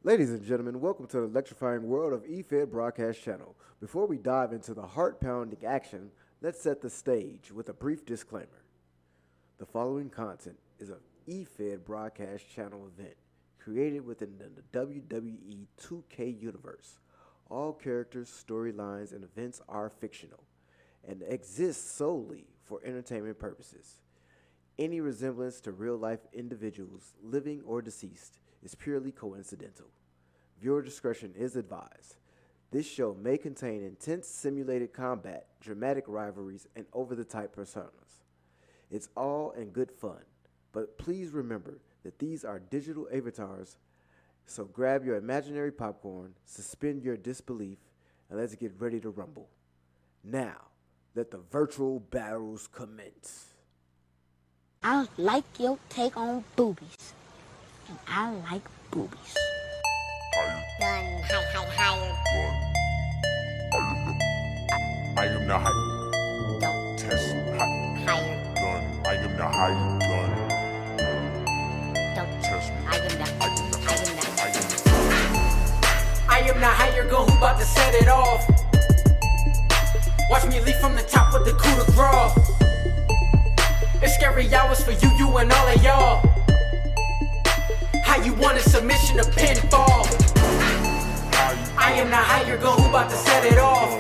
Ladies and gentlemen, welcome to the electrifying world of EFED Broadcast Channel. Before we dive into the heart-pounding action, let's set the stage with a brief disclaimer. The following content is an EFED Broadcast Channel event created within the WWE 2K universe. All characters, storylines, and events are fictional and exist solely for entertainment purposes. Any resemblance to real-life individuals, living or deceased, is purely coincidental. Viewer discretion is advised. This show may contain intense simulated combat, dramatic rivalries, and over-the-top personas. It's all in good fun, but please remember that these are digital avatars, so grab your imaginary popcorn, suspend your disbelief, and let's get ready to rumble. Now, let the virtual battles commence. I like your take on boobies. And I like boobies. Gun, higher. I am the higher. Don't Test higher. gun. I am the higher gun. Don't Test me. I am the I am the I am the higher gun who about to set it off. Watch me leap from the top with the coup de grace. It's scary hours for you and all of y'all. How you want a submission to pinfall? I am the higher gun who about to set it off.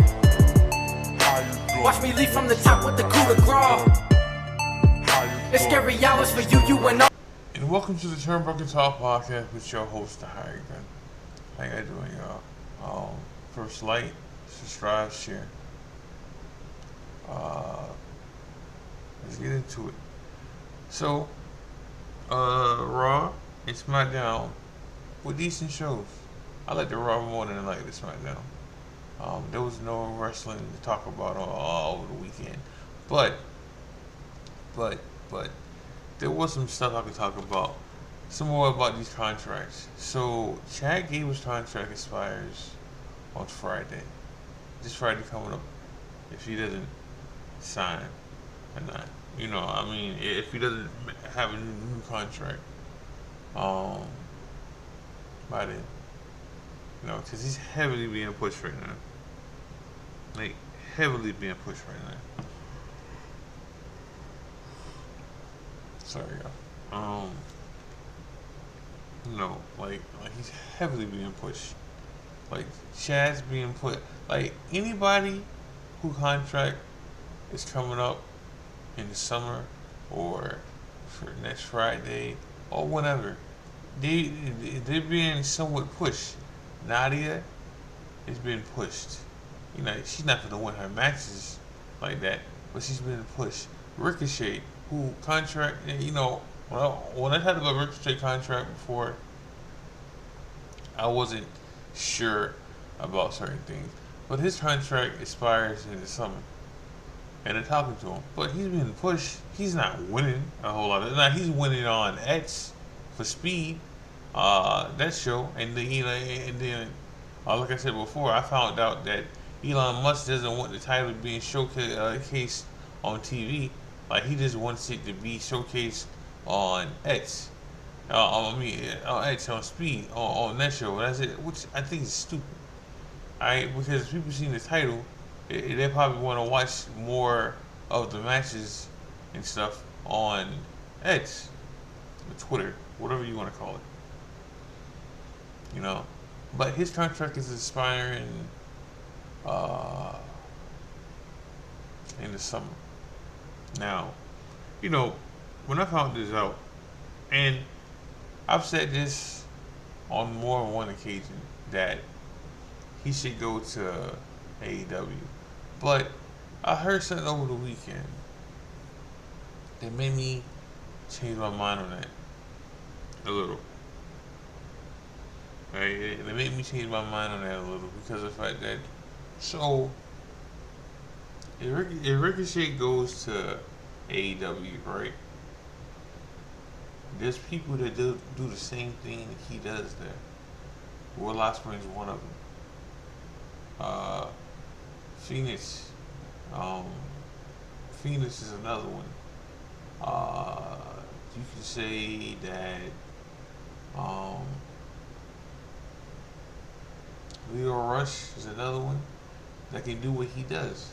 Watch me leap from the top with the coup de grace. It's scary hours for you and all. And welcome to the Turnbuckle Talk Podcast with your host, the Higher Gun. How you doing, y'all? First like, subscribe, share. Let's get into it. So, Raw and SmackDown were decent shows. I like the Raw more than I like the SmackDown. There was no wrestling to talk about all over the weekend, but there was some stuff I could talk about. Some more about these contracts. So Chad Gable's contract expires on Friday. This Friday coming up, if he doesn't sign or not. You know, I mean, if he doesn't have a new contract, by then, you know, because he's heavily being pushed right now. Like, heavily being pushed right now. Sorry, y'all. No, like he's heavily being pushed. Like, Chad's being put. Like, anybody who contract is coming up in the summer or for next Friday or whenever, they're being somewhat pushed. Nadia is being pushed. You know, she's not going to win her matches like that, but she's being pushed. Ricochet, who contract, you know, when I had to go Ricochet contract before, I wasn't sure about certain things. But his contract expires in the summer. And they're talking to him. But he's being pushed. He's not winning a whole lot. Now, he's winning on X for Speed, that show. And then, you know, like I said before, I found out that Elon Musk doesn't want the title being showcased on TV. Like, he just wants it to be showcased on X. On X, on Speed, on that show. That's it, which I think is stupid. Because people seeing the title, they probably want to watch more of the matches and stuff on X, or Twitter, whatever you want to call it. You know, but his contract is expiring in the summer. Now, you know, when I found this out, and I've said this on more than one occasion, that he should go to AEW. But I heard something over the weekend that made me change my mind on that a little. Right? It made me change my mind on that a little because of the fact that, so, if Ricochet goes to AEW, right? There's people that do the same thing he does there. Will Ospreay's one of them. Phoenix. Phoenix is another one. You can say that Leo Rush is another one that can do what he does.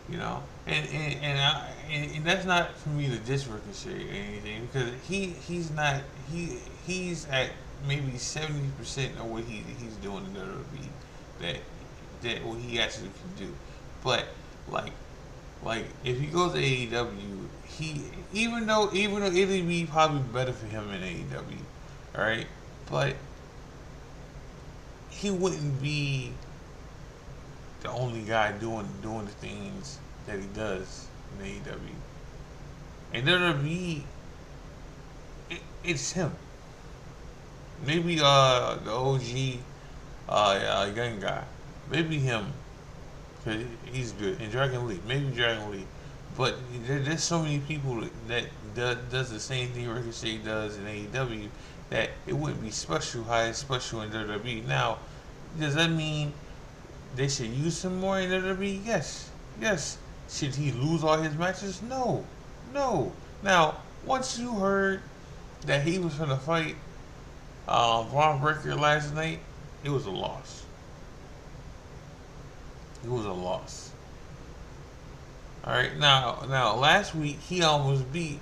You know, and that's not for me to diss Ricochet or anything, because he's at maybe 70% of what he's doing in WWE that what he actually can do. But like if he goes to AEW, even though it'd be probably better for him in AEW, all right, but he wouldn't be the only guy doing the things that he does in AEW. And WWE, it's him. Maybe the OG young guy, maybe him, cause he's good. And Dragon Lee, maybe Dragon Lee, but there's so many people that does the same thing Ricochet does in AEW that it wouldn't be special how it's special in WWE. Now, does that mean they should use him more in WWE? Yes. Should he lose all his matches? No. Now, once you heard that he was going to fight Braun Breaker last night, it was a loss. Alright, now last week he was going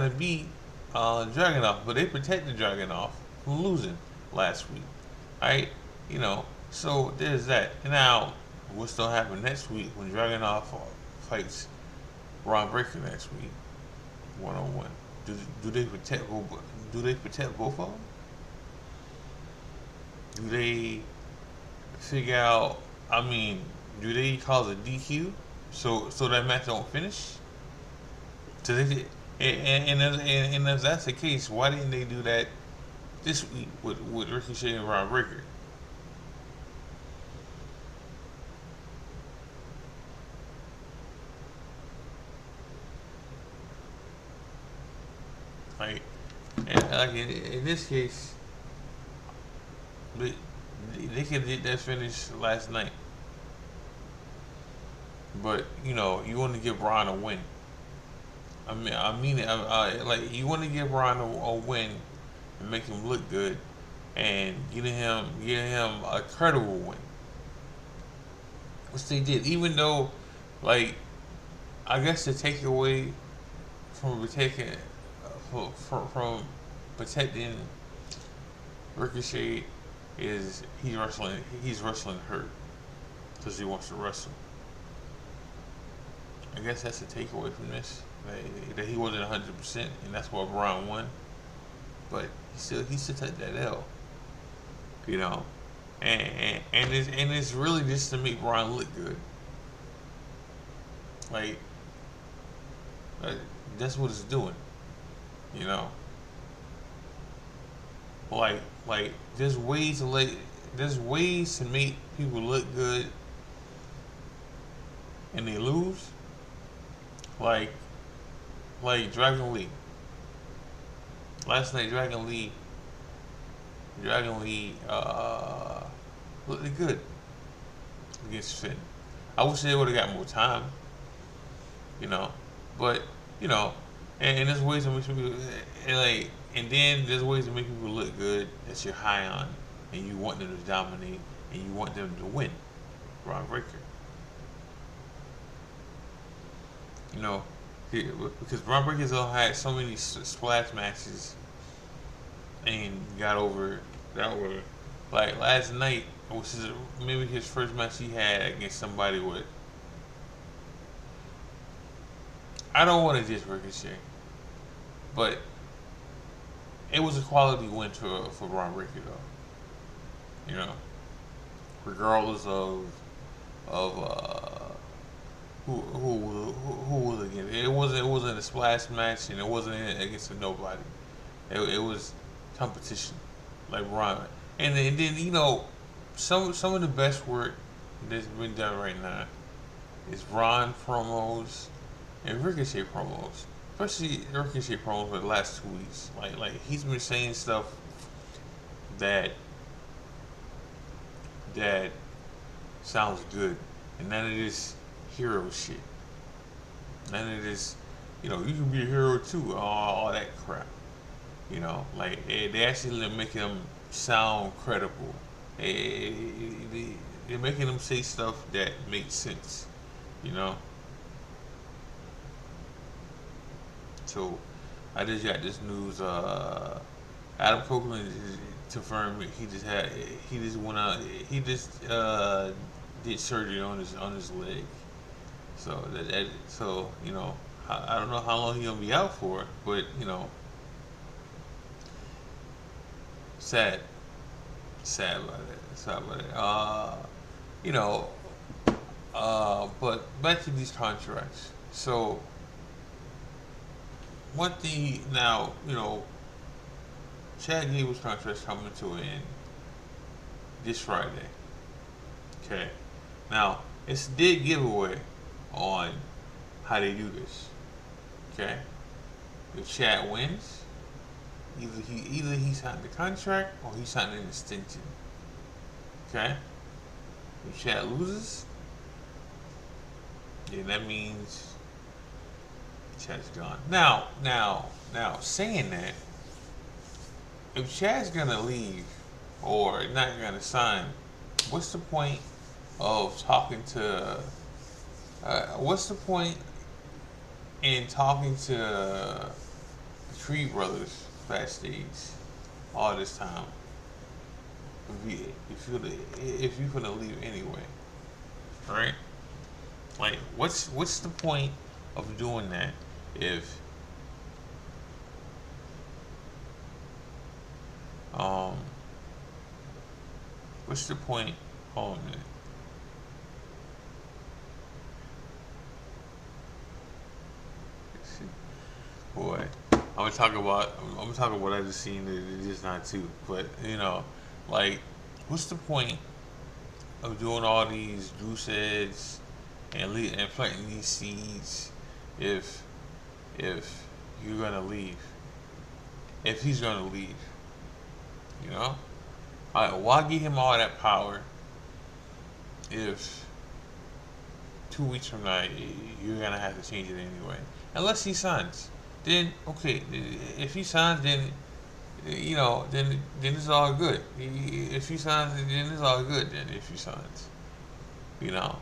to beat Dragunov, but they protected Dragunov from losing last week. Alright, you know, so there's that. Now, what's going to happen next week when Dragunov fights Braun Breaker next week, 1-on-1? Do they protect both of them? Do they figure out? I mean, do they cause a DQ so that match don't finish? And if that's the case, why didn't they do that this week with Ricochet and Braun Breaker? Like in this case, they could get that finish last night. But you know, you want to give Braun a win. I mean, like you want to give Braun a win and make him look good, and getting him a credible win. Which they did, even though, like, I guess the takeaway from protecting Ricochet is he's wrestling hurt because he wants to wrestle. I guess that's the takeaway from this, that he wasn't 100%, and that's why Braun won. But he still took that L, you know, and it's really just to make Braun look good. Like that's what it's doing. You know, like there's ways to make people look good, and they lose. Like Dragon Lee. Last night, Dragon Lee looked good against Finn. I wish they would have got more time. You know, but you know. And there's ways to make people, and then there's ways to make people look good that you're high on, and you want them to dominate, and you want them to win. Braun Breaker. You know, because Braun Breaker's had so many splash matches, and got over. Like last night, which is maybe his first match he had against somebody with. I don't want to diss Ricochet, but it was a quality win for Braun Breaker, though. You know, regardless of who was against it. It wasn't a splash match, and it wasn't against a nobody. It was competition, like Braun. And then you know, some of the best work that's been done right now is Braun promos and Ricochet promos, especially Ricochet promos for the last 2 weeks. Like he's been saying stuff that sounds good, and none of this hero shit. None of this, you know, you can be a hero too. All that crap. You know, like they actually make him sound credible They're making them say stuff that makes sense, you know. So I just got this news. Adam Copeland confirmed he just went out. He just did surgery on his leg. So so you know, I don't know how long he's gonna be out for, but you know, sad about it. Sad about it. You know, but back to these contracts. So one thing now, you know, Chad Gable's contract's coming to an end this Friday. Okay. Now, it's a dead giveaway on how they do this. Okay. If Chad wins, either he signed the contract or he signed an extension. Okay. If Chad loses, then that means Chad's gone. Now, saying that, if Chad's gonna leave or not gonna sign, what's the point of talking to? What's the point in talking to the Creed brothers backstage all this time? If you're gonna leave anyway, right? Like, what's the point of doing that if what's the point? Hold on a minute. Boy, I'm gonna talk about what I just seen. It's just not too, but you know, like, what's the point of doing all these goose eggs and planting these seeds if you're gonna leave? If he's gonna leave, you know, why give him all that power if 2 weeks from now you're gonna have to change it anyway? Unless he signs, then okay. If he signs, then you know, then it's all good. If he signs, then it's all good. Then if he signs, you know,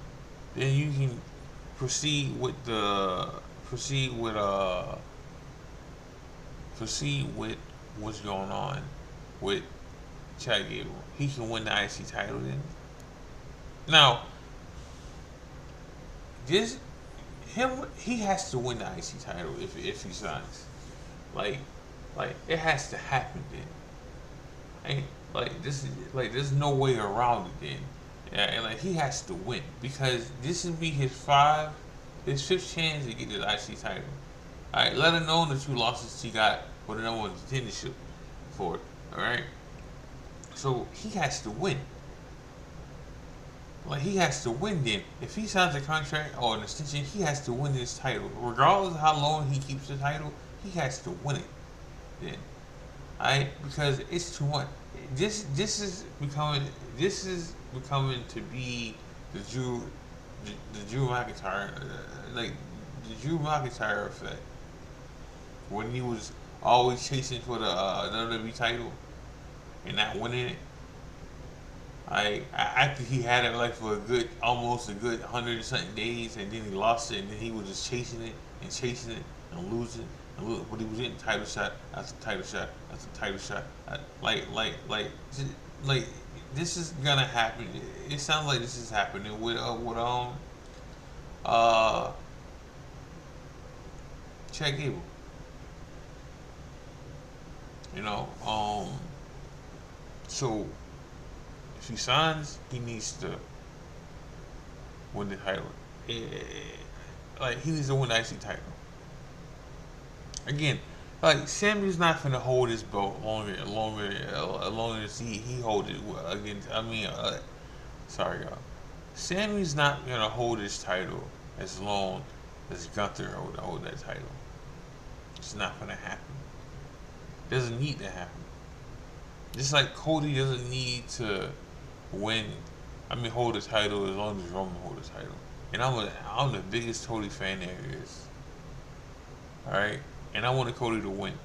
then you can proceed with what's going on with Chad Gable. He can win the IC title then. Now, he has to win the IC title if he signs. Like it has to happen then. There's no way around it then. Yeah, and like he has to win because this would be his fifth chance to get the IC title. Alright, let him know the 2 losses he got for the number 1 contendership for it. Alright? So he has to win. Like, he has to win then. If he signs a contract or an extension, he has to win this title. Regardless of how long he keeps the title, he has to win it then. Alright? Because it's too much. This is becoming to be the Drew McIntyre, like the Drew McIntyre effect. When he was always chasing for the WWE title and not winning it. After he had it like for almost a good 100 and something days, and then he lost it, and then he was just chasing it and losing, but he was getting title shot after title shot after title shot. Like this is gonna happen. It sounds like this is happening with Chad Gable. You know, so if he signs, he needs to win the title. Like, he needs to win the IC title. Again, like, Sammy's not finna hold his belt longer as he hold it against. Sorry, y'all. Sammy's not gonna hold his title as long as Gunther hold that title. It's not gonna happen. Doesn't need to happen. Just like Cody doesn't need to hold the title as long as Roman hold the title. And I'm the biggest Cody fan there is. Alright? And I wanted Cody to win.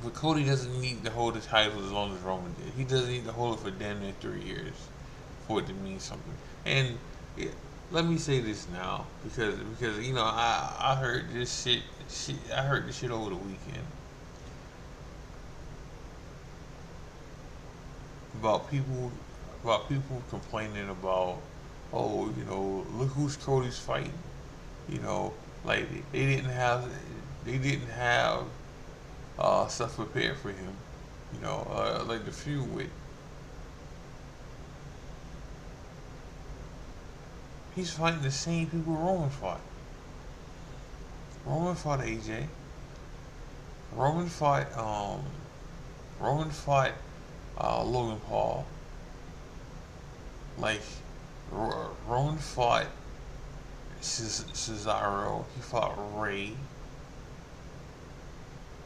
But Cody doesn't need to hold the title as long as Roman did. He doesn't need to hold it for damn near 3 years for it to mean something. And let me say this now, because I heard this shit. I heard this shit over the weekend about people complaining about, oh, look who's Cody's fighting. Like they didn't have stuff prepared for him. Like the feud with. He's fighting the same people Roman fought. Roman fought AJ. Roman fought Logan Paul. Like Roman fought Cesaro. He fought Ray.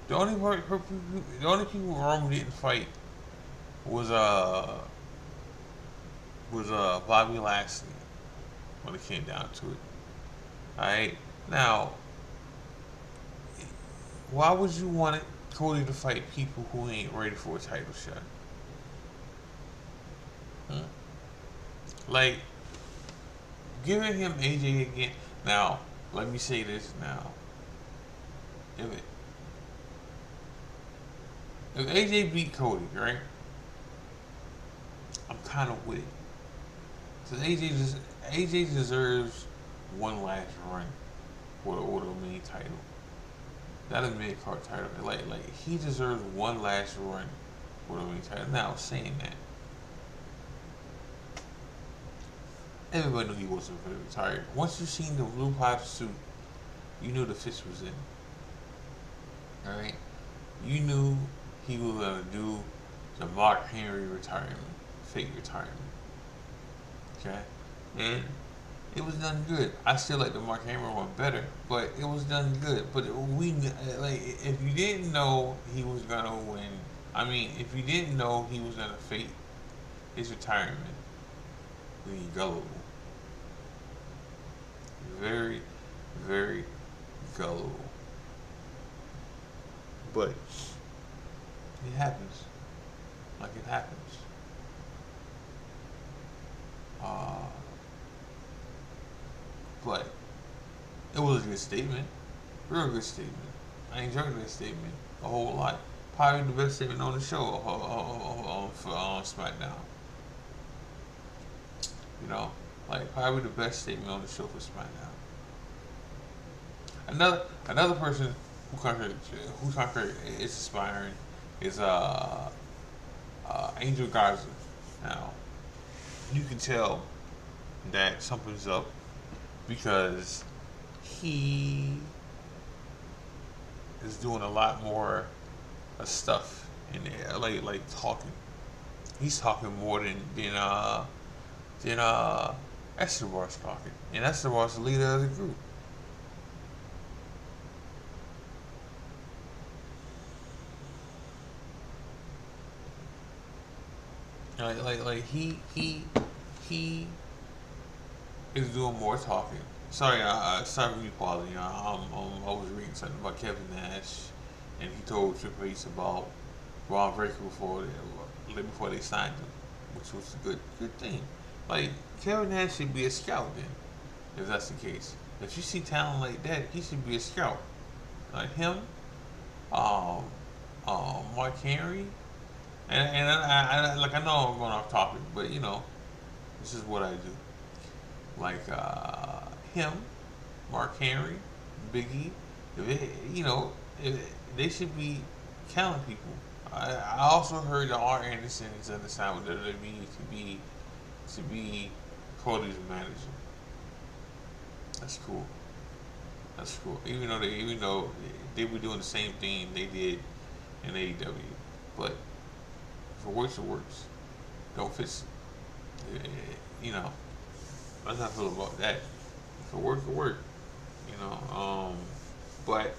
The only people Roman didn't fight was Bobby Lashley when it came down to it. Alright? Now, why would you want Cody to fight people who ain't ready for a title shot? Like, giving him AJ again. Now, let me say this now. If AJ beat Cody, right? I'm kind of with it. Because AJ deserves one last run for the main title. Not a mid-card title. Like he deserves one last run for the main title. Now, saying that, everybody knew he wasn't very retired. Once you seen the blue pipe suit, you knew the fist was in. Alright? You knew he was going to do the Mark Henry retirement. Fake retirement. Okay? And it was done good. I still like the Mark Henry one better, but it was done good. But if you didn't know he was going to win, if you didn't know he was going to fake his retirement, then you're gullible. Very, very gullible. But it happens. Like it happens. But it was a good statement. Real good statement. I enjoyed that statement a whole lot. Probably the best statement on the show on SmackDown. Probably the best statement on the show for SmackDown. Another person who conquered is inspiring is Angel Garza. Now, you can tell that something's up because he is doing a lot more stuff in there, like talking. He's talking more than Escobar's talking, and Escobar's the leader of the group. He is doing more talking. Sorry for me pausing. I was reading something about Kevin Nash, and he told Triple H about Ron Breaker before they signed him, which was a good thing. Like, Kevin Nash should be a scout then, if that's the case. If you see talent like that, he should be a scout. Like him, Mark Henry, and I know I'm going off topic, but this is what I do. Like him, Mark Henry, Biggie, they should be counting people. I also heard that R. Anderson is undecided with WWE to be Cody's manager. That's cool. Even though they were doing the same thing they did in AEW, but if it works, it works. Don't fix it. That's how I feel about that. If it works, it works. But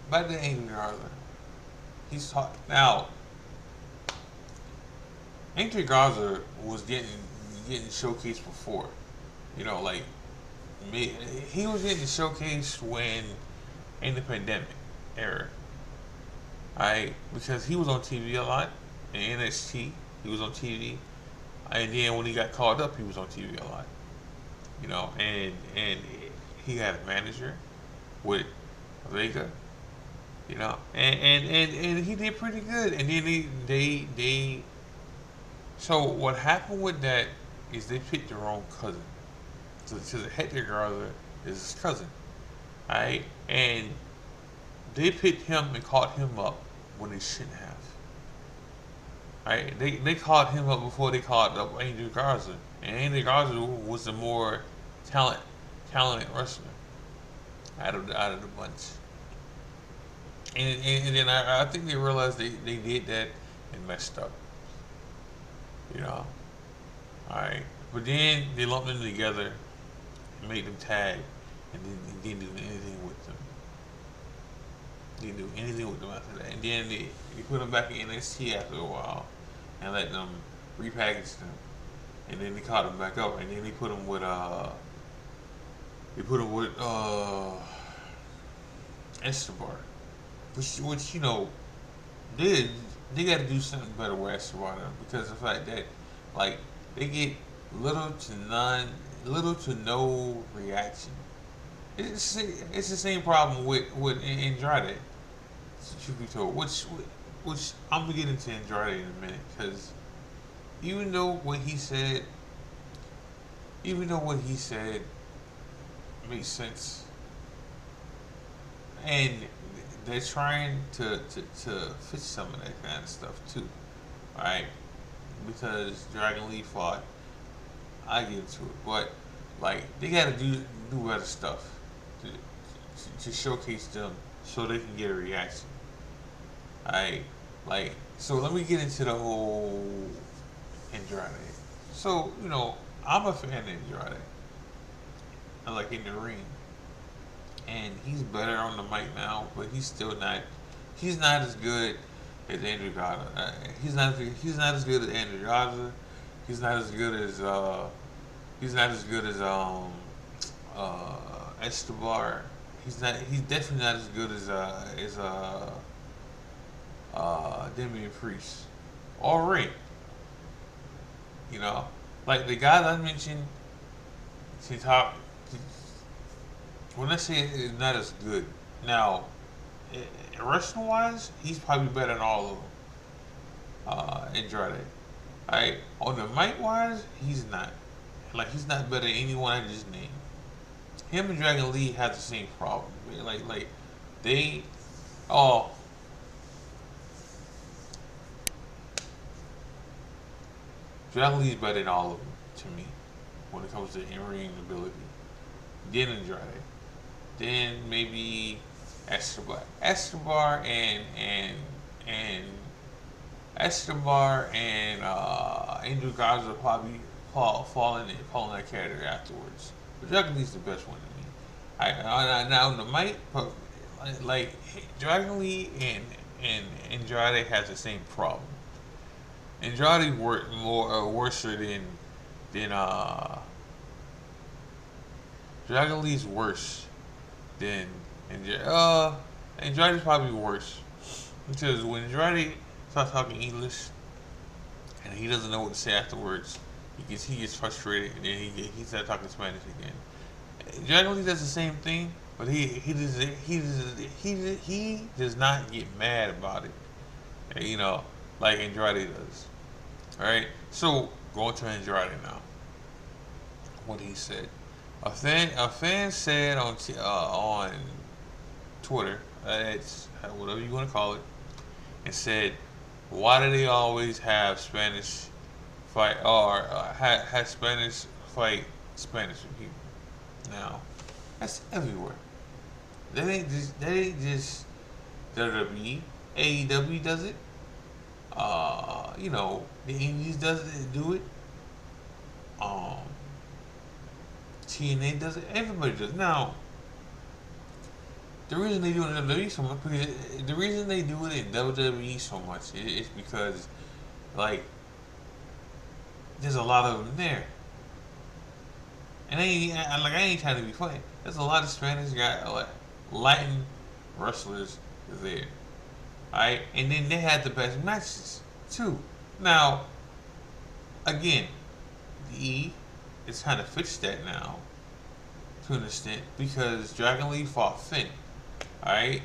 back to Angel Garza. He's talking now. Angel Garza was getting showcased before. He was getting showcased when in the pandemic. era. Alright, because he was on TV a lot in NXT. He was on TV, and then when he got called up, he was on TV a lot. You know, and he had a manager with Vega. You know, and he did pretty good. And then they so what happened with that is they picked the wrong cousin. So the Hector Garza is his cousin. Alright? And they picked him and called him up when they shouldn't have. Alright? They called him up before they called up Angel Garza. And Angel Garza was the more talented wrestler out of the bunch. And then I think they realized they did that and messed up. You know? Alright. But then they lumped them together and made them tag, and then they didn't do anything with them. They didn't do anything with them after that. And then they put them back in NXT after a while and let them repackage them. And then they caught them back up, and then they put them with Escobar. Which you know, they got to do something better with Escobar because of the fact that like they get little to no reaction. It's the same problem with Andrade. Truth be told, which I'm gonna get into Andrade in a minute, because even though what he said makes sense, and they're trying to fix some of that kind of stuff too, right? Because Dragon Lee fought, I get into it, but like they gotta do better stuff to showcase them so they can get a reaction. Alright, like, so let me get into the whole Andrade. So, you know, I'm a fan of Andrade. I like in the ring. And he's better on the mic now, but he's not as good as Andrew Garza. He's not as good as Andrew Garza. He's not as good as Escobar. He's definitely not as good as Damian Priest or Ray. You know, like the guys I mentioned, when I say it's not as good, now wrestling wise, he's probably better than all of them. Andrade. Alright, on the mic wise, he's not. Like, he's not better than anyone I just named. Him and Dragon Lee have the same problem. Like they all. Dragon Lee's better than all of them to me when it comes to in-ring ability. Then Andrade. Then maybe Escobar. Escobar and Angel Garza probably fall in that category afterwards. But Dragon Lee's the best one to me. Now on the mic, like Dragon Lee and Andrade has the same problem. Andrade worse than Dragon Lee's worse than Andrade's probably worse, because when Andrade starts talking English and he doesn't know what to say afterwards, he gets frustrated, and then he starts talking Spanish again. Dragon Lee does the same thing, but he does not get mad about it, you know, like Andrade does. All right, so going to Andrade now. What he said, a fan said on Twitter, it's whatever you want to call it, and said, why do they always have Spanish fight or have Spanish fight Spanish people? Now, that's everywhere. That ain't just WWE. AEW does it. You know, the Indies do it. TNA does it. Everybody does it. Now, the reason they do it in WWE so much, is because, like, there's a lot of them there. And I ain't trying to be funny. There's a lot of Spanish guys, like Latin wrestlers there. Alright? And then they had the best matches, too. Now, again, the E is kind of fixed that now, to an extent, because Dragon Lee fought Finn. Alright?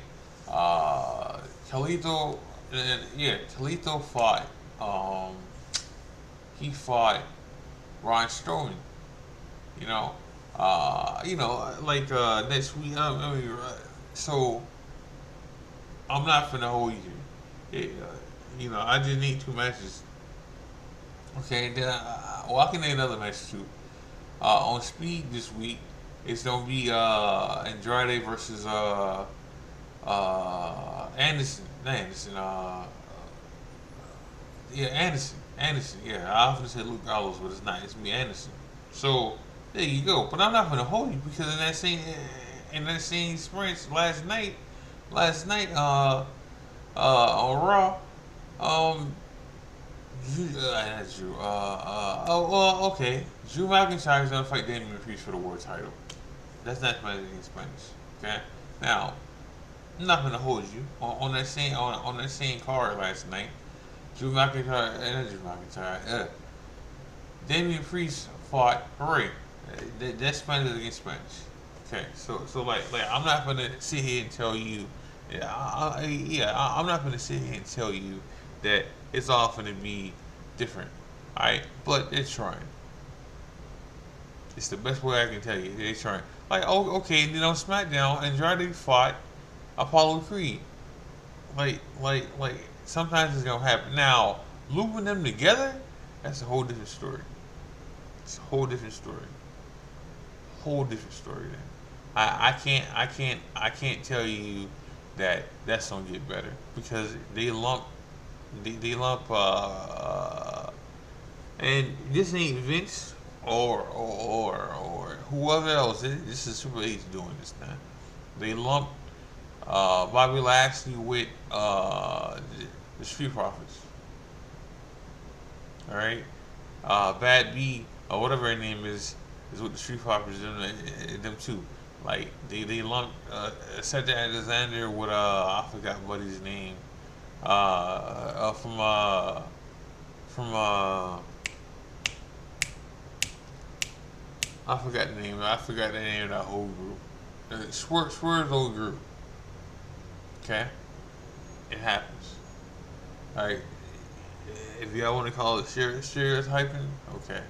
Toledo fought, he fought Ron Strowman. Next week, so I'm not finna hold you. I just need 2 matches. Okay, then I can name another match too. On Speed this week, it's gonna be Andrade versus Anderson. Not Anderson. Anderson. Yeah, I often say Luke Gallows, but it's not. It's me, Anderson. So there you go. But I'm not gonna hold you because in that same experience last night, on Raw, Drew. Okay. Drew McIntyre is gonna fight Damian Priest for the world title. That's not my Spanish. Okay. Now, I'm not gonna hold you on that same card last night. Damian Priest fought Hooray. That's Spanish against Spanish. Okay. So I'm not gonna sit here and tell you. I'm not gonna sit here and tell you that it's all gonna be different. Alright, but they're trying. It's the best way I can tell you. They're trying. Okay, then on SmackDown, Andrade fought Apollo Creed. Sometimes it's gonna happen. Now, looping them together, that's a whole different story. It's a whole different story. Then. I can't tell you that that's gonna get better because they lump and this ain't Vince or whoever else. This is Super 8's doing this now. They lump Bobby Lashley with the Street Profits. All right, Bad B or whatever her name is with the Street Profits. Them too. Like they lumped Cedric Alexander with I forgot what his name from I forgot the name. I forgot the name of that whole group. Swerve's whole group. Okay, it happens. All right. If y'all want to call it stereotyping, okay,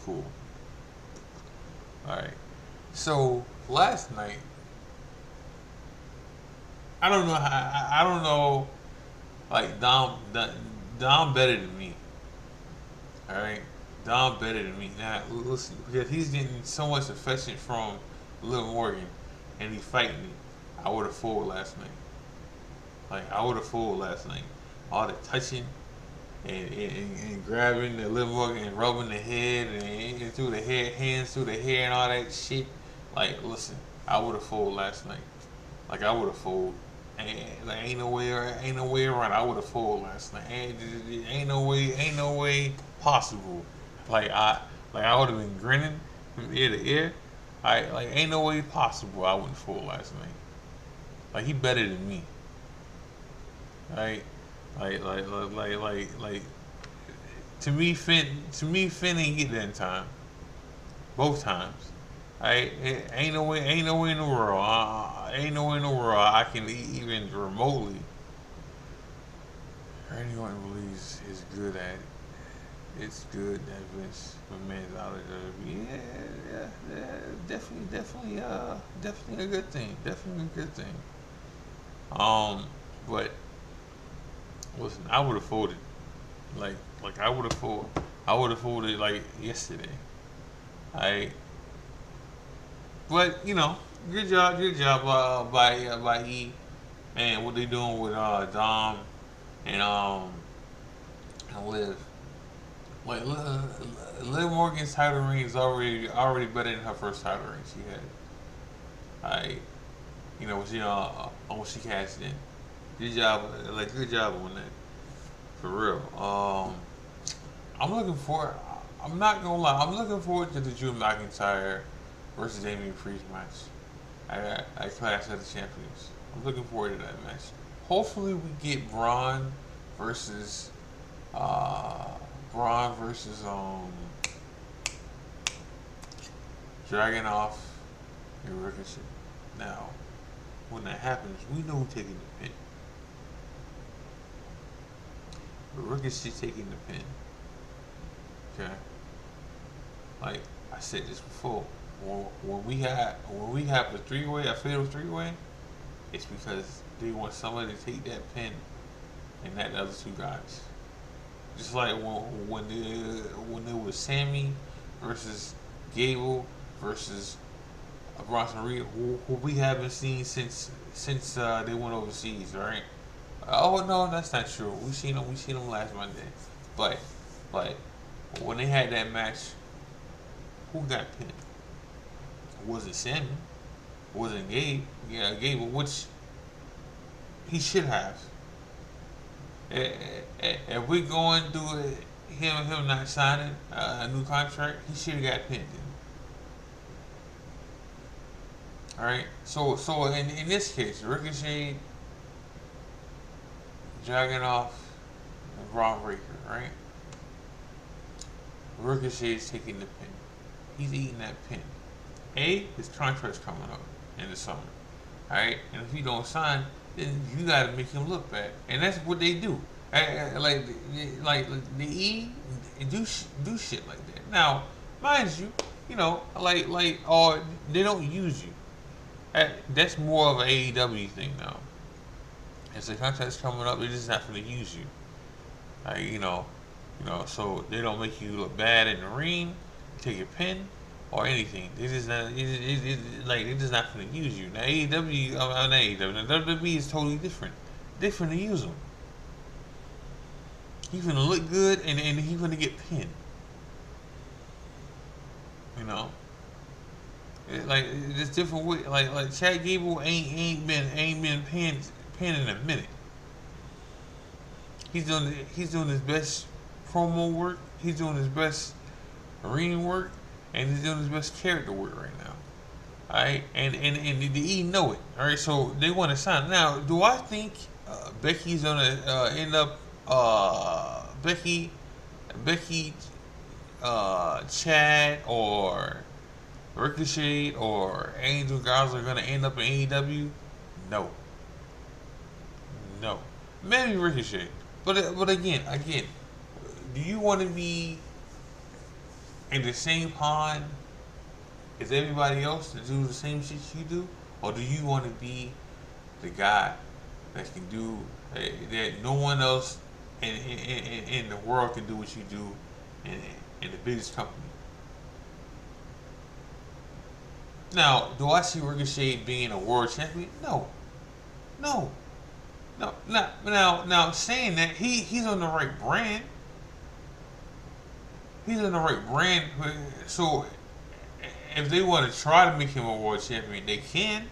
cool. All right. So last night, I don't know. Like Dom better than me. All right, Dom better than me. Now listen, because he's getting so much affection from Liv Morgan, and he's fighting me. I would have fooled last night. All the touching and grabbing the Liv Morgan and rubbing the head and through the hair, hands through the hair and all that shit. Like, listen, I would have fooled last night. I would have fooled. Ain't no way around. I would have fooled last night. Ain't no way possible. I would have been grinning from ear to ear. Ain't no way possible I wouldn't fool last night. He better than me. Right? To me, Finn ain't get that in time. Both times. Ain't no way in the world. I can even remotely. Anyone believes is good at it. It's good that Vince McMahon's out of WWE. Yeah, definitely a good thing. But listen, I would have folded. I would have folded yesterday. But good job by E and what they doing with Dom and Liv. Liv Morgan's title reign is already better than her first title reign she had. When she cashed in. Good job on that. For real. I'm not gonna lie, I'm looking forward to the Drew McIntyre versus Damian Priest match at Clash of the Champions. I'm looking forward to that match hopefully we get versus Braun versus Dragunov and Ricochet. Now, when that happens, we know who's taking the pin. Ricochet taking the pin. Okay. Like I said this before, when we have a fatal three-way, it's because they want somebody to take that pin and not the other two guys. Just like when there was Sammy versus Gable versus Bronson Reed, who we haven't seen since they went overseas, right? Oh no, that's not true. We seen them last Monday, but when they had that match, who got pinned? It wasn't Sammy, it wasn't Gable, which he should have. If we're going through him not signing a new contract, he should have got pinned. All right. So in this case, Ricochet, Dragunov, and Braun Breaker, right? Ricochet is taking the pin. He's eating that pin. His contract's coming up in the summer. All right. And if he don't sign, then you got to make him look bad, and that's what they do. Like the E do shit like that. Now, mind you, or they don't use you. That's more of an AEW thing now. As the contract's coming up, they're just not going to use you. So they don't make you look bad in the ring, take your pin, or anything. They're just not going to use you. Now AEW, not AEW. Now WWE is totally different. They're going to use them. He's going to look good, and he's going to get pinned. It's different way. Like Chad Gable ain't been pinned in a minute. He's doing his best promo work. He's doing his best ring work, and he's doing his best character work right now. All right, and the E know it. All right, so they want to sign. Now, do I think Becky's gonna end up Becky, Chad, or Ricochet or Angel Garza are gonna end up in AEW? No. Maybe Ricochet, but again, do you want to be in the same pond as everybody else to do the same shit you do, or do you want to be the guy that can do that no one else in the world can do what you do in the biggest company? Now, do I see Ricochet being a world champion? No. Now, saying that, he's on the right brand. He's on the right brand. So, if they want to try to make him a world champion, they can.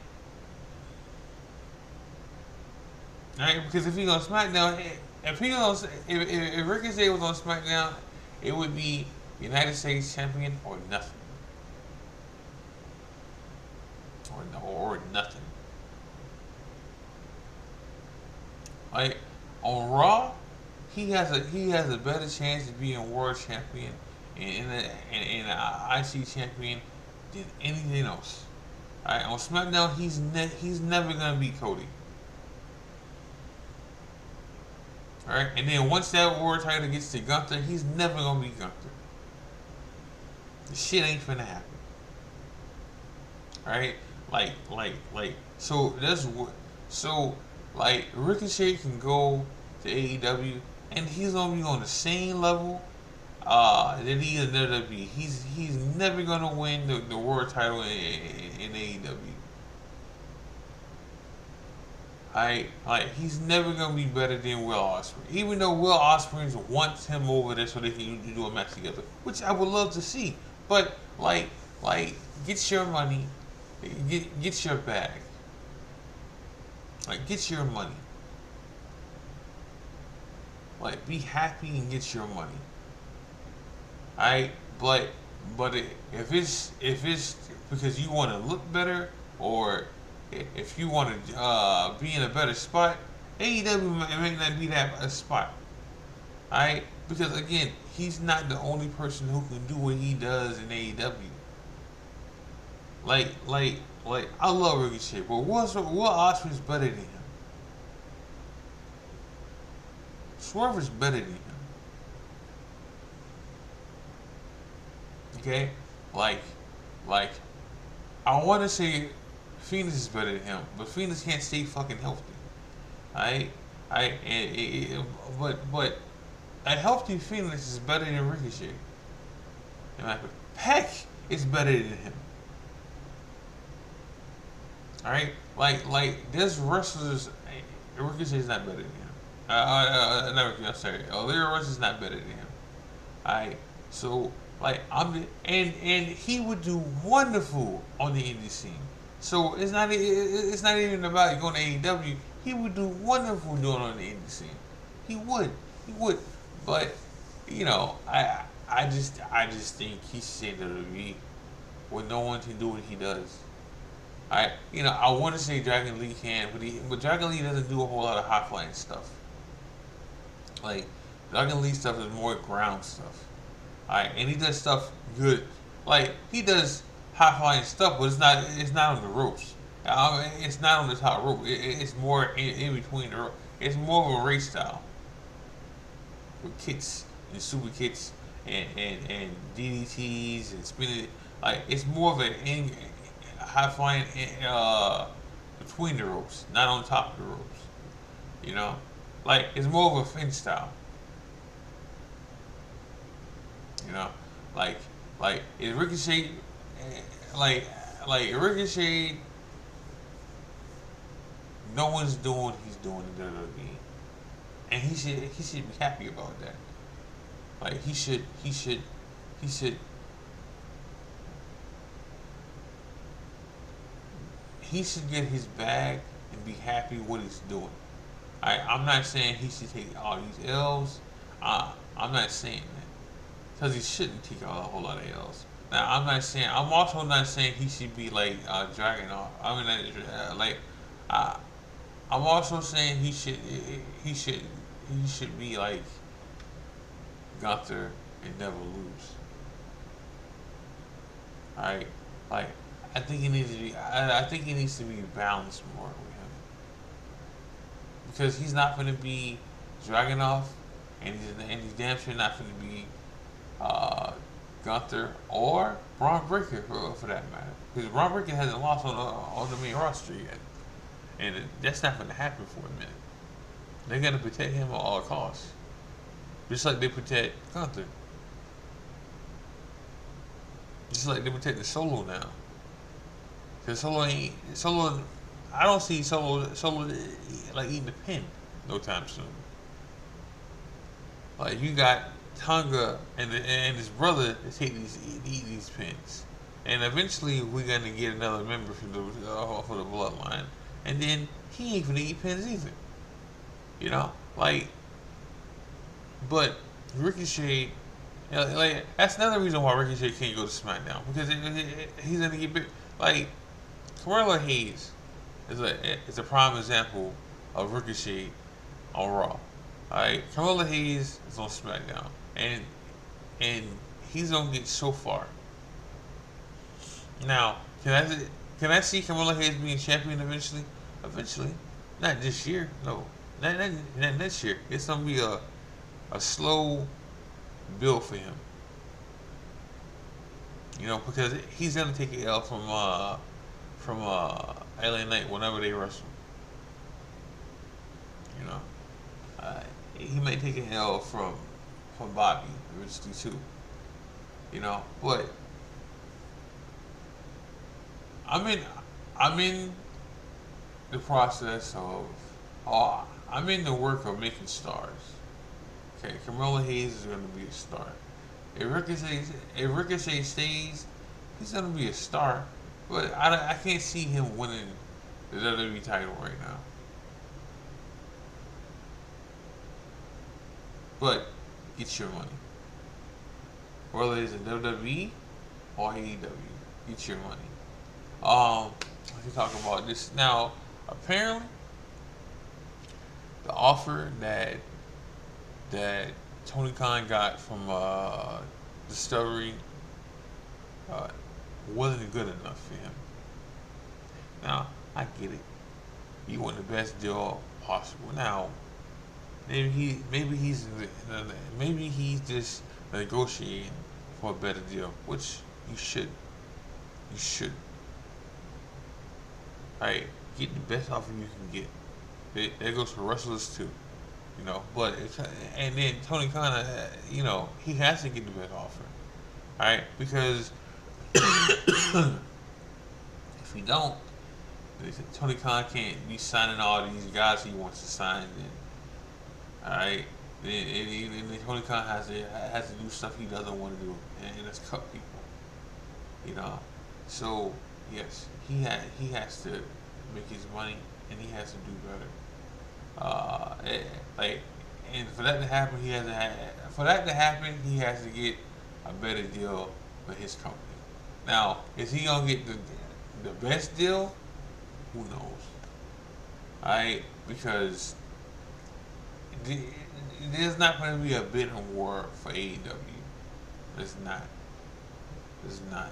Right? Because if he's on SmackDown, if Ricochet was on SmackDown, it would be United States champion or nothing. Or nothing. Like on Raw, he has a better chance of being world champion and an IC champion than anything else. Alright, on SmackDown, he's never gonna beat Cody. Alright, and then once that world title gets to Gunther, he's never gonna beat Gunther. The shit ain't finna happen. Alright, so that's what. So Ricochet can go to AEW, and he's gonna be on the same level that he is in WWE. He's never gonna win the world title in AEW. He's never gonna be better than Will Ospreay, even though Will Ospreay wants him over there so they can do a match together, which I would love to see. But get your money. Get your bag. Get your money. Be happy and get your money. Alright, but if it's because you want to look better, or if you want to be in a better spot, AEW may not be that spot. Alright? Because again, he's not the only person who can do what he does in AEW. Like, I love Ricochet, but what Osprey's better than him? Swerve is better than him. Okay? Like, I want to say Phoenix is better than him, but Phoenix can't stay fucking healthy. Alright? But a healthy Phoenix is better than Ricochet. Peck is better than him. Alright? Like there's wrestlers. Ricochet's not better than him. I'm sorry. Lyra Rush is not better than him. Alright? So, like, and he would do wonderful on the indie scene. So it's not even about going to AEW. He would do wonderful doing on the indie scene. He would. But you know, I just think he should say WWE when no one can do what he does. I want to say Dragon Lee can, but Dragon Lee doesn't do a whole lot of high flying stuff. Like, Dragon Lee stuff is more ground stuff. Alright, and he does stuff good. Like, he does high flying stuff, but it's not on the ropes. It's not on the top rope. It's more in between the rope. It's more of a race style with kicks and super kicks and DDTs and spinning. Like, it's more of a high flying between the ropes, not on top of the ropes. You know, like, it's more of a fin style. You know, like is Ricochet, like Ricochet. No one's doing what he's doing in WWE, and he should be happy about that. Like, he should get his bag and be happy with what he's doing. I'm not saying he should take all these L's. I'm not saying that, because he shouldn't take a whole lot of L's. Now, I'm also not saying he should be like dragging off. I'm also saying he should be like Gunther and never lose. Alright? Like, I think he needs to be balanced more with him. Because he's not gonna be Dragunov, and he's damn sure not gonna be Gunther or Braun Breaker for that matter. Because Braun Breaker hasn't lost on the main roster yet. And that's not gonna happen for a minute. They're gonna protect him at all costs. Just like they protect Gunther. Just like they protect the Solo now. Because Solo, I don't see Solo like eating the pin no time soon. Like, you got Tonga and his brother to take eat these pins, and eventually we're gonna get another member for the bloodline, and then he ain't gonna eat pins either. You know, like, but Ricochet, like, that's another reason why Ricochet can't go to SmackDown, because he's gonna get big. Like, Carmelo Hayes is a prime example of Ricochet on Raw. Alright, Carmelo Hayes is on SmackDown, and he's gonna get so far. Now, can I see Carmelo Hayes being champion eventually? Eventually, not this year. No, not next year. It's gonna be a slow build for him. You know, because he's gonna take an L from LA Knight whenever they wrestle. You know, he may take an L from Bobby eventually too. You know, but I'm in the process of I'm in the work of making stars. Okay, Carmelo Hayes is going to be a star. If Ricochet stays, he's going to be a star. But I can't see him winning the WWE title right now. But get your money. Whether it's in WWE or AEW, get your money. I can talk about this now. Apparently, the offer that Tony Khan got from Discovery wasn't good enough for him. Now, I get it. You want the best deal possible. Now, maybe he's just negotiating for a better deal, which you should. You should. Alright, get the best offer you can get. That goes for wrestlers too, you know. But and then Tony Khan, you know, he has to get the best offer, alright? Because if he don't, Tony Khan can't be signing all these guys he wants to sign. Then, alright, then Tony Khan has to do stuff he doesn't want to do, and it's cut people, you know. So yes, he has to make his money, and he has to do better. And for that to happen, he has to get a better deal for his company. Now, is he gonna get the best deal? Who knows? Alright, because there's not going to be a bidding war for AEW. There's not. There's not.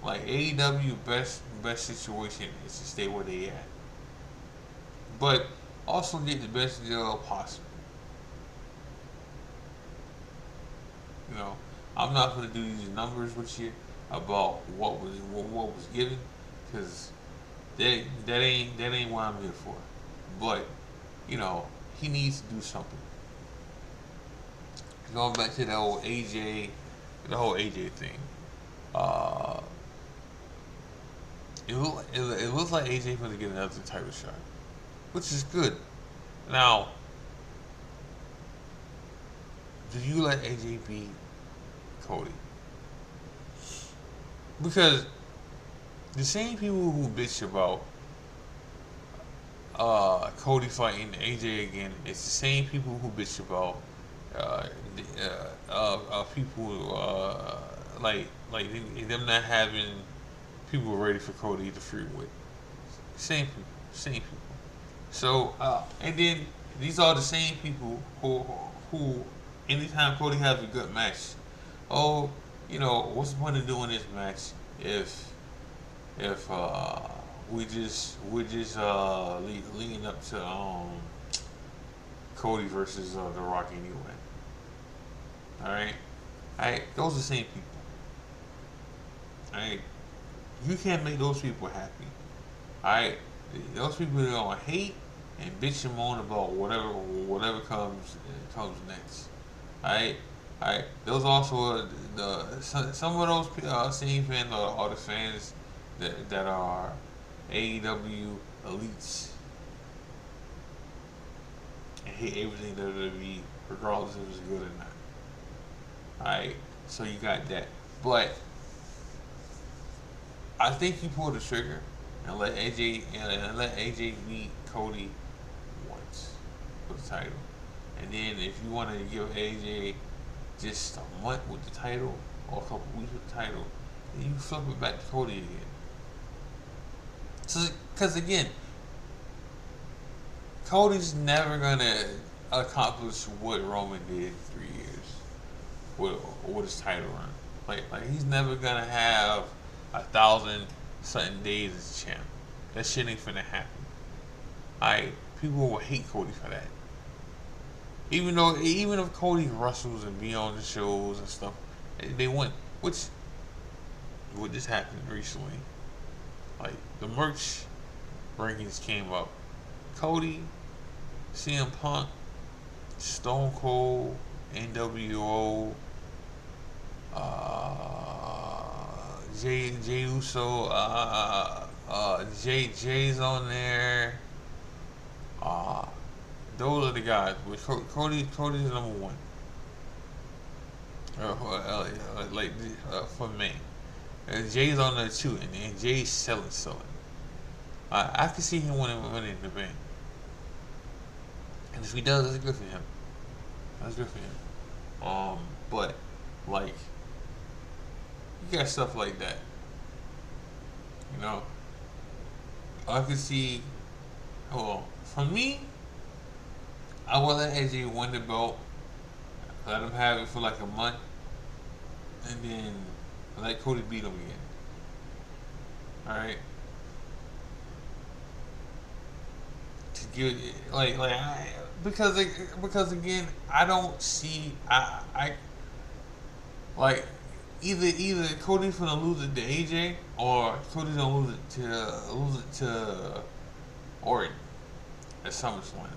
Like, AEW best situation is to stay where they at, but also get the best deal possible. You know, I'm not going to do these numbers with you about what was given, because that ain't what I'm here for. But you know, he needs to do something. Going back to the whole AJ thing. It looks like AJ going to get another title shot, which is good. Now, do you let AJ beat Cody? Because the same people who bitch about Cody fighting AJ again, it's the same people who bitch about people like them not having people ready for Cody to feud with. Same people. So and then these are the same people who anytime Cody has a good match, oh, you know, what's the point of doing this match if we're just leading up to Cody versus The Rock anyway. Alright, those are the same people. Alright, you can't make those people happy. Alright, those people are gonna hate and bitch and moan about whatever comes next. Alright, those also some of those same fans are the fans that are AEW elites and hate everything WWE, regardless if it's good or not. Alright, so you got that. But I think you pull the trigger and let AJ beat Cody once for the title. And then if you want to give AJ just a month with the title or a couple weeks with the title, then you flip it back to Cody again. So, because again, Cody's never gonna accomplish what Roman did in 3 years with his title run. Like he's never gonna have 1,000 something days as champ. That shit ain't finna happen. People will hate Cody for that. Even if Cody wrestles and be on the shows and stuff, they win. What just happened recently? Like the merch rankings came up. Cody, CM Punk, Stone Cold, NWO, Jay Uso, Jay's on there. Those are the guys. Cody's number one. For me. Jay's on there too, and Jay's selling. I can see him winning the band. And if he does, that's good for him. But like, you got stuff like that. You know, I could see. Well, for me, I will let AJ win the belt. Let him have it for like a month, and then let Cody beat him again. All right. To give because again I don't see I like either Cody's gonna lose it to AJ or Cody's gonna lose it to Orton at SummerSlam.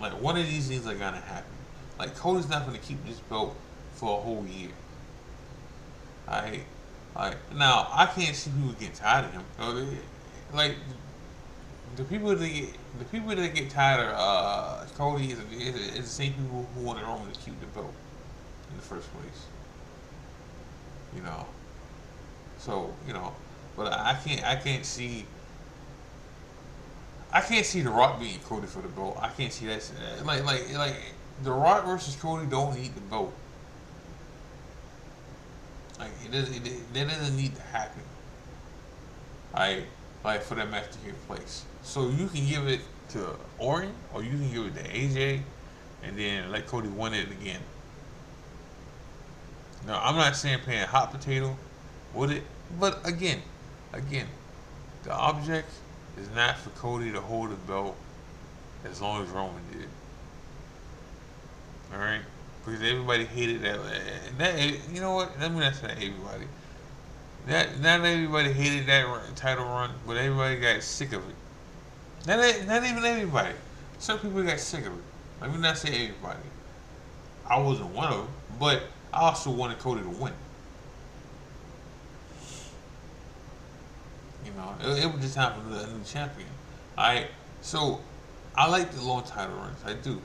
Like one of these things are gonna happen. Like Cody's not gonna keep this belt for a whole year. Alright? Like now I can't see people get tired of him. Like the people that get tired of Cody is the same people who wanted Roman to keep the belt in the first place. You know. So, you know, but I can't see The Rock beating Cody for the belt. I can't see that. Like The Rock versus Cody don't need the belt. Like that doesn't need to happen. Like for that match to take place. So you can give it to Orton or you can give it to AJ and then let Cody win it again. Now I'm not saying playing hot potato with it, but again, the object is not for Cody to hold the belt as long as Roman did. Alright? Because everybody hated that. You know what? Let me not say everybody. Not everybody hated that title run, but everybody got sick of it. Not even everybody. Some people got sick of it. Let me not say everybody. I wasn't one of them, but I also wanted Cody to win. You know, it was just time for a new champion. Alright? So, I like the long title runs. I do.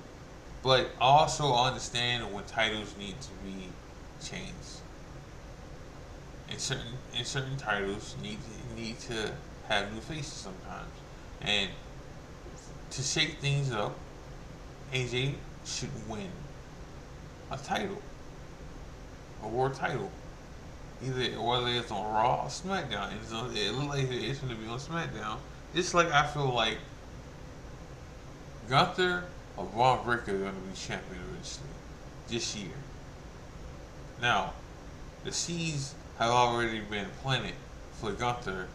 But I also understand when titles need to be changed. And certain titles need to have new faces sometimes. And to shake things up, AJ should win a title. A world title. Whether it's on Raw or SmackDown. It looks like it's going to be on SmackDown. Just like I feel like Gunther or Braun Breaker are going to be champion eventually this year. Now, the seeds have already been planted for Gunther.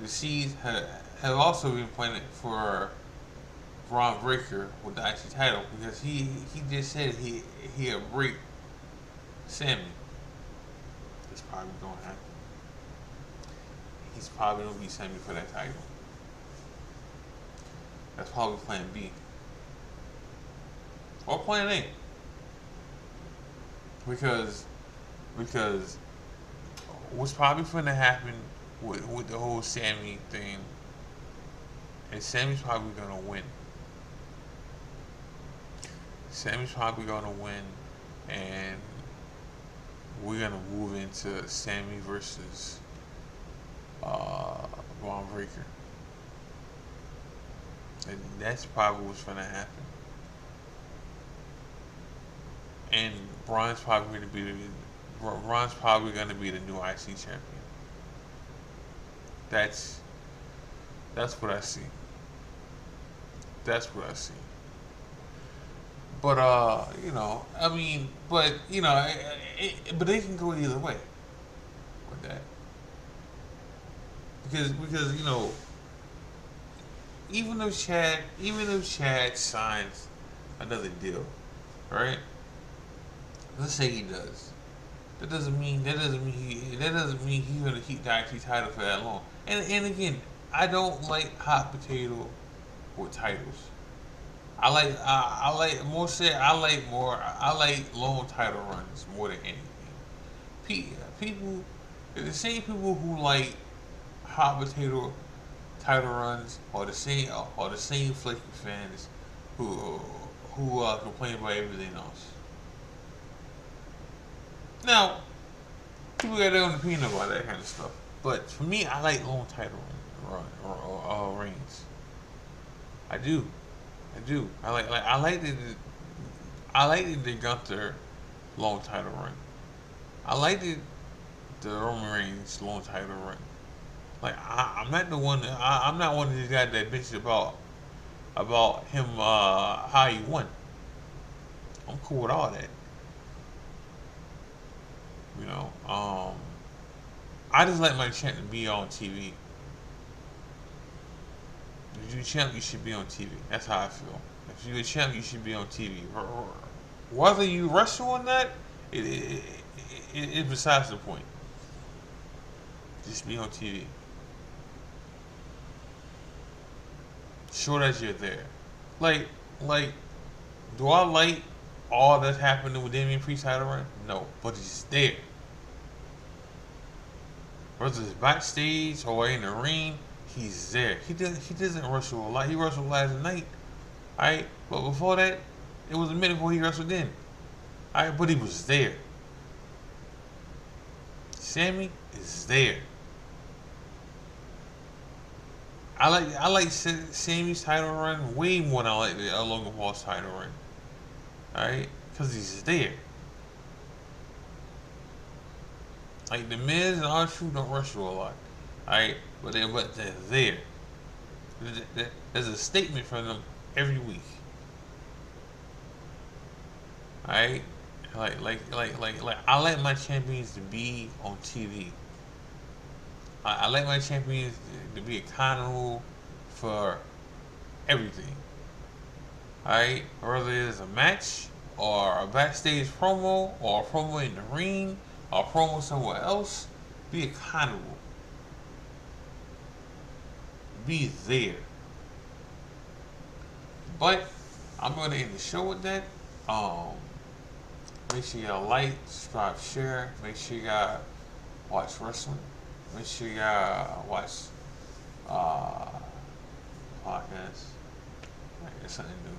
The seeds have also been planted for Braun Breaker with the IC title because he just said he'll break Sammy. That's probably going to happen. He's probably going to beat Sammy for that title. That's probably plan B. Or plan A. Because what's probably going to happen with the whole Sammy thing is Sammy's probably going to win. Sammy's probably going to win, and we're going to move into Sammy versus Braun Breaker. And that's probably what's going to happen. And Braun's probably going to be the new IC champion. That's what I see. That's what I see. But you know, I mean, but you know, but they can go either way with that. Because you know, even if Chad signs another deal, right? Let's say he does. That doesn't mean he's gonna keep the IC title for that long. And again, I don't like hot potato with titles. I like long title runs more than anything. People, the same people who like hot potato title runs are the same flaky fans who complain about everything else. Now, people got their own opinion about that kind of stuff. But for me, I like long title reigns. I do. I like the Gunther long title run. I like the Roman Reigns long title run. Like I'm not one of these guys that bitches about about him how he won. I'm cool with all that. You know, I just like my champ to be on TV. If you're a champ, you should be on TV. That's how I feel. If you're a champ, you should be on TV. Whether you wrestle or not, it's besides the point. Just be on TV. Show that you're there. Like, do I like all that's happening with Damian Priest title run? No, but he's there. Whether it's backstage or in the ring, he's there. He doesn't wrestle a lot. He wrestled last night, alright. But before that, it was a minute before he wrestled in, alright. But he was there. Sammy is there. I like Sammy's title run way more than I like the Logan Paul's title run, alright, because he's there. Like the Miz and R-Truth don't wrestle a lot, alright, but they're there. There's a statement from them every week, alright. Like I like my champions to be on TV. I like my champions to be accountable for everything. Alright? Whether it's a match, or a backstage promo, or a promo in the ring, or a promo somewhere else, be accountable. Be there. But I'm going to end the show with that. Make sure y'all like, subscribe, share. Make sure y'all watch wrestling. Make sure y'all watch podcasts. Like, it's something new.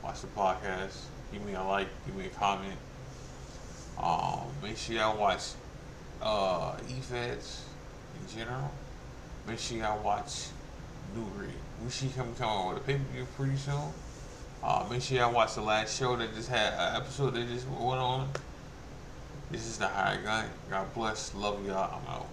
Watch the podcast. Give me a like. Give me a comment. Make sure y'all watch EFBC in general. Make sure y'all watch New Breed. We should come with a pay-per-view pretty soon. Make sure y'all watch the last show that just had an episode that just went on. This is the Higher Gun. God bless. Love y'all. I'm out.